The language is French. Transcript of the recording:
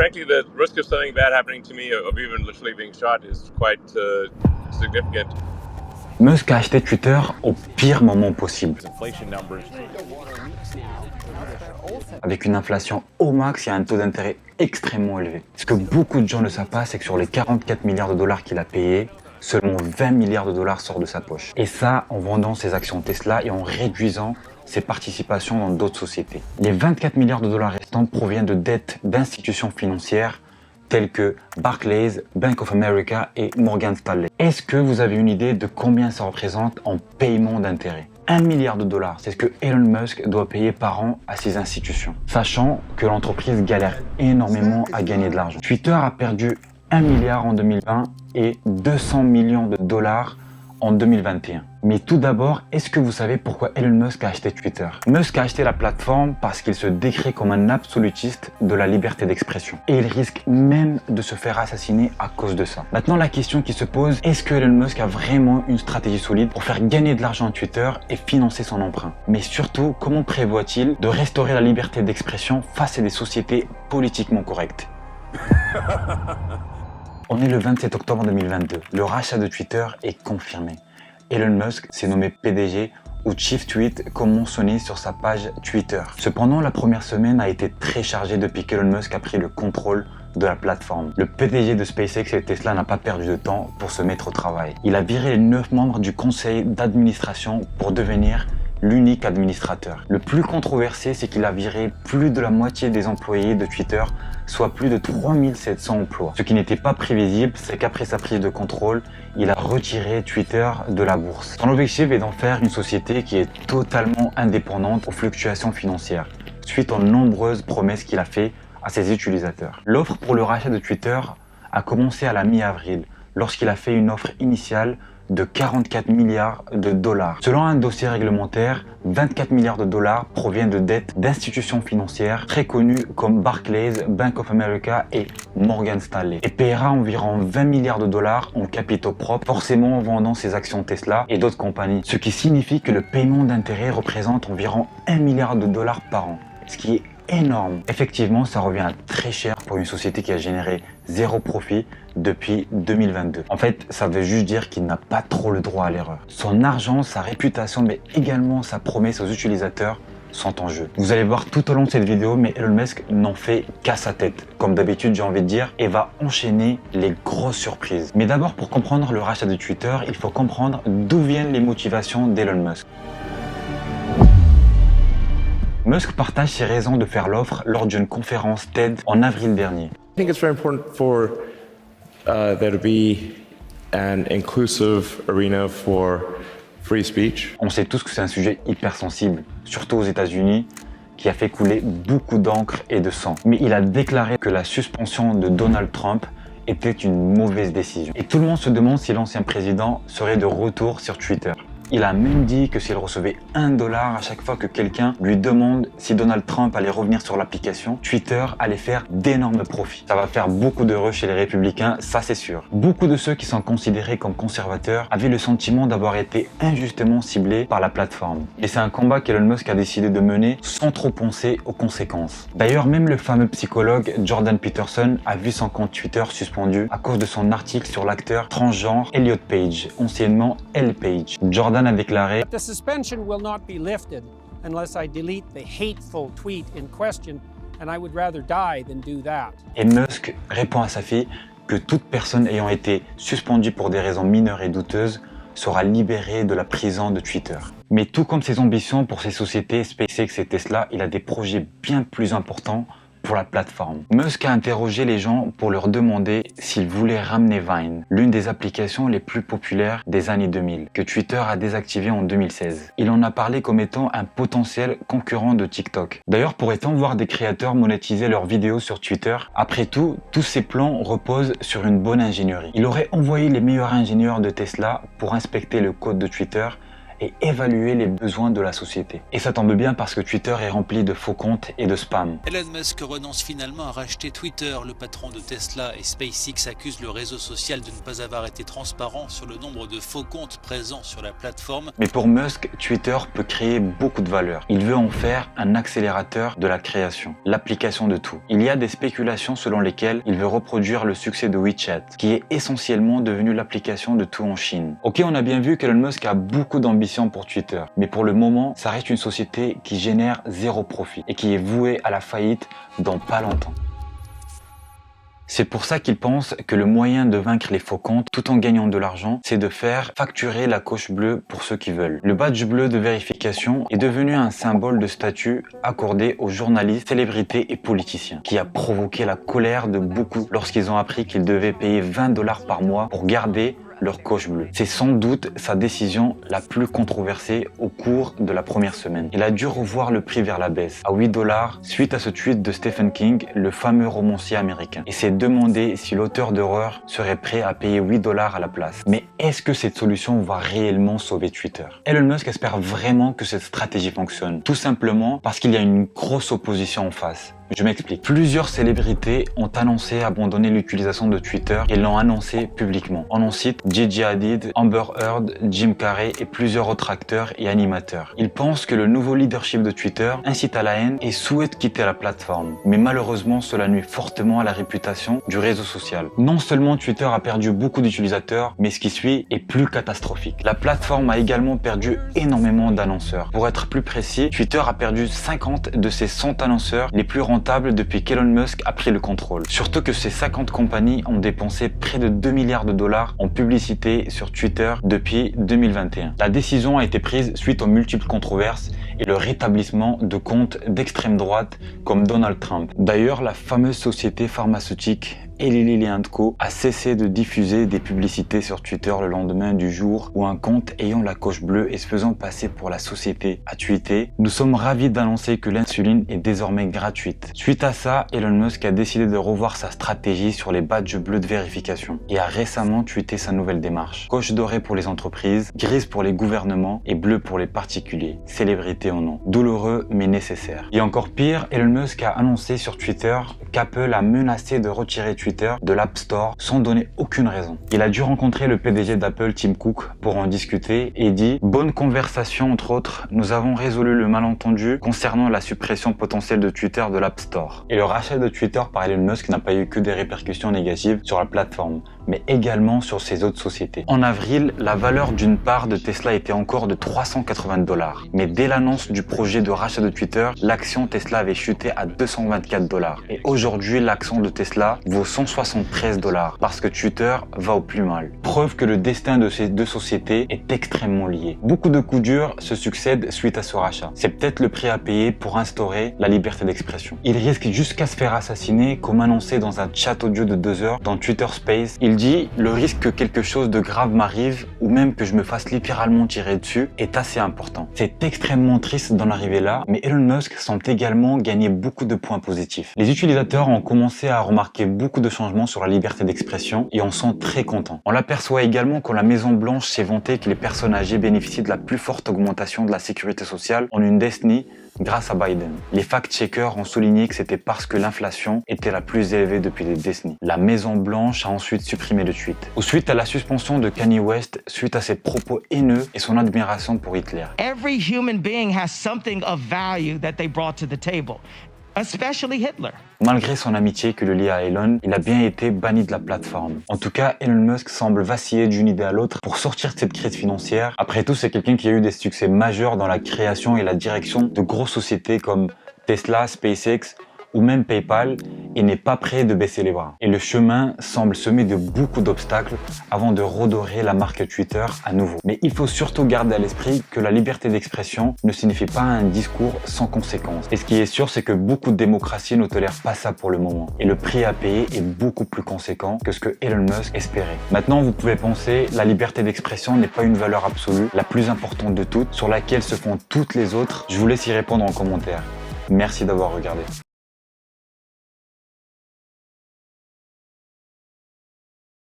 frankly, the risk of something bad happening to me, of even literally being shot, is quite significant. Musk a acheté Twitter au pire moment possible. Avec une inflation au max et un taux d'intérêt extrêmement élevé. Ce que beaucoup de gens ne savent pas, c'est que sur les 44 milliards de dollars qu'il a payés, seulement 20 milliards de dollars sortent de sa poche. Et ça, en vendant ses actions Tesla et en réduisant ses participations dans d'autres sociétés. Les 24 milliards de dollars restants proviennent de dettes d'institutions financières tels que Barclays, Bank of America et Morgan Stanley. Est-ce que vous avez une idée de combien ça représente en paiement d'intérêt? 1 milliard de dollars, c'est ce que Elon Musk doit payer par an à ces institutions, sachant que l'entreprise galère énormément à gagner de l'argent. Twitter a perdu 1 milliard en 2020 et 200 millions de dollars en 2021. Mais tout d'abord, est-ce que vous savez pourquoi Elon Musk a acheté Twitter? Musk a acheté la plateforme parce qu'il se décrit comme un absolutiste de la liberté d'expression. Et il risque même de se faire assassiner à cause de ça. Maintenant, la question qui se pose, est-ce que Elon Musk a vraiment une stratégie solide pour faire gagner de l'argent à Twitter et financer son emprunt? Mais surtout, comment prévoit-il de restaurer la liberté d'expression face à des sociétés politiquement correctes? On est le 27 octobre 2022. Le rachat de Twitter est confirmé. Elon Musk s'est nommé PDG ou Chief Tweet comme mentionné sur sa page Twitter. Cependant, la première semaine a été très chargée depuis qu'Elon Musk a pris le contrôle de la plateforme. Le PDG de SpaceX et Tesla n'a pas perdu de temps pour se mettre au travail. Il a viré les 9 membres du conseil d'administration pour devenir l'unique administrateur. Le plus controversé, c'est qu'il a viré plus de la moitié des employés de Twitter, soit plus de 3700 emplois. Ce qui n'était pas prévisible, c'est qu'après sa prise de contrôle, il a retiré Twitter de la bourse. Son objectif est d'en faire une société qui est totalement indépendante aux fluctuations financières, suite aux nombreuses promesses qu'il a fait à ses utilisateurs. L'offre pour le rachat de Twitter a commencé à la mi-avril, lorsqu'il a fait une offre initiale de 44 milliards de dollars. Selon un dossier réglementaire, 24 milliards de dollars proviennent de dettes d'institutions financières très connues comme Barclays, Bank of America et Morgan Stanley, et paiera environ 20 milliards de dollars en capitaux propres, forcément en vendant ses actions Tesla et d'autres compagnies, ce qui signifie que le paiement d'intérêt représente environ 1 milliard de dollars par an, ce qui est énorme. Effectivement, ça revient très cher pour une société qui a généré zéro profit depuis 2022. En fait, ça veut juste dire qu'il n'a pas trop le droit à l'erreur. Son argent, sa réputation, mais également sa promesse aux utilisateurs sont en jeu. Vous allez voir tout au long de cette vidéo, mais Elon Musk n'en fait qu'à sa tête. Comme d'habitude, j'ai envie de dire, et va enchaîner les grosses surprises. Mais d'abord, pour comprendre le rachat de Twitter, il faut comprendre d'où viennent les motivations d'Elon Musk. Musk partage ses raisons de faire l'offre lors d'une conférence TED en avril dernier. I think it's very important for there to be an inclusive arena for free speech. On sait tous que c'est un sujet hyper sensible, surtout aux États-Unis, qui a fait couler beaucoup d'encre et de sang. Mais il a déclaré que la suspension de Donald Trump était une mauvaise décision. Et tout le monde se demande si l'ancien président serait de retour sur Twitter. Il a même dit que s'il recevait $1 à chaque fois que quelqu'un lui demande si Donald Trump allait revenir sur l'application, Twitter allait faire d'énormes profits. Ça va faire beaucoup d'heureux chez les républicains, ça c'est sûr. Beaucoup de ceux qui sont considérés comme conservateurs avaient le sentiment d'avoir été injustement ciblés par la plateforme. Et c'est un combat qu'Elon Musk a décidé de mener sans trop penser aux conséquences. D'ailleurs, même le fameux psychologue Jordan Peterson a vu son compte Twitter suspendu à cause de son article sur l'acteur transgenre Elliot Page, anciennement Elle Page. Jordan a déclaré The suspension will not be lifted unless I delete the hateful tweet in question, and I would rather die than do that. Et Musk répond à sa fille que toute personne ayant été suspendue pour des raisons mineures et douteuses sera libérée de la prison de Twitter. Mais tout comme ses ambitions pour ses sociétés SpaceX et Tesla, il a des projets bien plus importants pour la plateforme. Musk a interrogé les gens pour leur demander s'ils voulaient ramener Vine, l'une des applications les plus populaires des années 2000, que Twitter a désactivé en 2016. Il en a parlé comme étant un potentiel concurrent de TikTok. D'ailleurs, pourrait-on voir des créateurs monétiser leurs vidéos sur Twitter? Après tout, tous ces plans reposent sur une bonne ingénierie. Il aurait envoyé les meilleurs ingénieurs de Tesla pour inspecter le code de Twitter et évaluer les besoins de la société. Et ça tombe bien parce que Twitter est rempli de faux comptes et de spam. Elon Musk renonce finalement à racheter Twitter. Le patron de Tesla et SpaceX accuse le réseau social de ne pas avoir été transparent sur le nombre de faux comptes présents sur la plateforme. Mais pour Musk, Twitter peut créer beaucoup de valeur. Il veut en faire un accélérateur de la création, l'application de tout. Il y a des spéculations selon lesquelles il veut reproduire le succès de WeChat, qui est essentiellement devenu l'application de tout en Chine. Ok, on a bien vu qu'Elon Musk a beaucoup d'ambition pour Twitter, mais pour le moment, ça reste une société qui génère zéro profit et qui est vouée à la faillite dans pas longtemps. C'est pour ça qu'il pense que le moyen de vaincre les faux comptes tout en gagnant de l'argent, c'est de faire facturer la coche bleue pour ceux qui veulent. Le badge bleu de vérification est devenu un symbole de statut accordé aux journalistes, célébrités et politiciens, qui a provoqué la colère de beaucoup lorsqu'ils ont appris qu'ils devaient payer 20 $ par mois pour garder leur coche bleue. C'est sans doute sa décision la plus controversée au cours de la première semaine. Il a dû revoir le prix vers la baisse, à 8 $ suite à ce tweet de Stephen King, le fameux romancier américain. Et s'est demandé si l'auteur d'horreur serait prêt à payer 8 $ à la place. Mais est-ce que cette solution va réellement sauver Twitter? Elon Musk espère vraiment que cette stratégie fonctionne, tout simplement parce qu'il y a une grosse opposition en face. Je m'explique. Plusieurs célébrités ont annoncé abandonner l'utilisation de Twitter et l'ont annoncé publiquement. On en cite Gigi Hadid, Amber Heard, Jim Carrey et plusieurs autres acteurs et animateurs. Ils pensent que le nouveau leadership de Twitter incite à la haine et souhaitent quitter la plateforme. Mais malheureusement, cela nuit fortement à la réputation du réseau social. Non seulement Twitter a perdu beaucoup d'utilisateurs, mais ce qui suit est plus catastrophique. La plateforme a également perdu énormément d'annonceurs. Pour être plus précis, Twitter a perdu 50 de ses 100 annonceurs les plus rentables depuis qu'Elon Musk a pris le contrôle. Surtout que ces 50 compagnies ont dépensé près de 2 milliards $ en publicité sur Twitter depuis 2021. La décision a été prise suite aux multiples controverses et le rétablissement de comptes d'extrême droite comme Donald Trump. D'ailleurs, la fameuse société pharmaceutique Eli Lilly & Co a cessé de diffuser des publicités sur Twitter le lendemain du jour où un compte ayant la coche bleue et se faisant passer pour la société a tweeté « Nous sommes ravis d'annoncer que l'insuline est désormais gratuite ». Suite à ça, Elon Musk a décidé de revoir sa stratégie sur les badges bleus de vérification et a récemment tweeté sa nouvelle démarche. Coche dorée pour les entreprises, grise pour les gouvernements et bleue pour les particuliers, célébrités ou non. Douloureux mais nécessaire. Et encore pire, Elon Musk a annoncé sur Twitter qu'Apple a menacé de retirer Twitter de l'App Store sans donner aucune raison. Il a dû rencontrer le PDG d'Apple, Tim Cook, pour en discuter et dit « Bonne conversation entre autres, nous avons résolu le malentendu concernant la suppression potentielle de Twitter de l'App Store. » Et le rachat de Twitter par Elon Musk n'a pas eu que des répercussions négatives sur la plateforme, mais également sur ses autres sociétés. En avril, la valeur d'une part de Tesla était encore de 380 $. Mais dès l'annonce du projet de rachat de Twitter, l'action Tesla avait chuté à 224 $. Et aujourd'hui, l'action de Tesla vaut 173 $ parce que Twitter va au plus mal. Preuve que le destin de ces deux sociétés est extrêmement lié. Beaucoup de coups durs se succèdent suite à ce rachat. C'est peut-être le prix à payer pour instaurer la liberté d'expression. Il risque jusqu'à se faire assassiner comme annoncé dans un chat audio de 2 heures dans Twitter Space. Il dit « Le risque que quelque chose de grave m'arrive ou même que je me fasse littéralement tirer dessus est assez important. » C'est extrêmement triste d'en arriver là, mais Elon Musk semble également gagner beaucoup de points positifs. Les utilisateurs ont commencé à remarquer beaucoup de changements sur la liberté d'expression et en sont très contents. On l'aperçoit également quand la Maison Blanche s'est vantée que les personnes âgées bénéficient de la plus forte augmentation de la sécurité sociale en une décennie grâce à Biden. Les fact-checkers ont souligné que c'était parce que l'inflation était la plus élevée depuis des décennies. La Maison Blanche a ensuite supprimé le tweet. Ou suite à la suspension de Kanye West suite à ses propos haineux et son admiration pour Hitler. Every human being has something of value that they brought to the table, especially Hitler. Malgré son amitié que le lie à Elon, il a bien été banni de la plateforme. En tout cas, Elon Musk semble vaciller d'une idée à l'autre pour sortir de cette crise financière. Après tout, c'est quelqu'un qui a eu des succès majeurs dans la création et la direction de grosses sociétés comme Tesla, SpaceX ou même PayPal et n'est pas prêt de baisser les bras. Et le chemin semble semé de beaucoup d'obstacles avant de redorer la marque Twitter à nouveau. Mais il faut surtout garder à l'esprit que la liberté d'expression ne signifie pas un discours sans conséquences. Et ce qui est sûr, c'est que beaucoup de démocraties ne tolèrent pas ça pour le moment. Et le prix à payer est beaucoup plus conséquent que ce que Elon Musk espérait. Maintenant, vous pouvez penser, la liberté d'expression n'est pas une valeur absolue, la plus importante de toutes, sur laquelle se font toutes les autres. Je vous laisse y répondre en commentaire. Merci d'avoir regardé.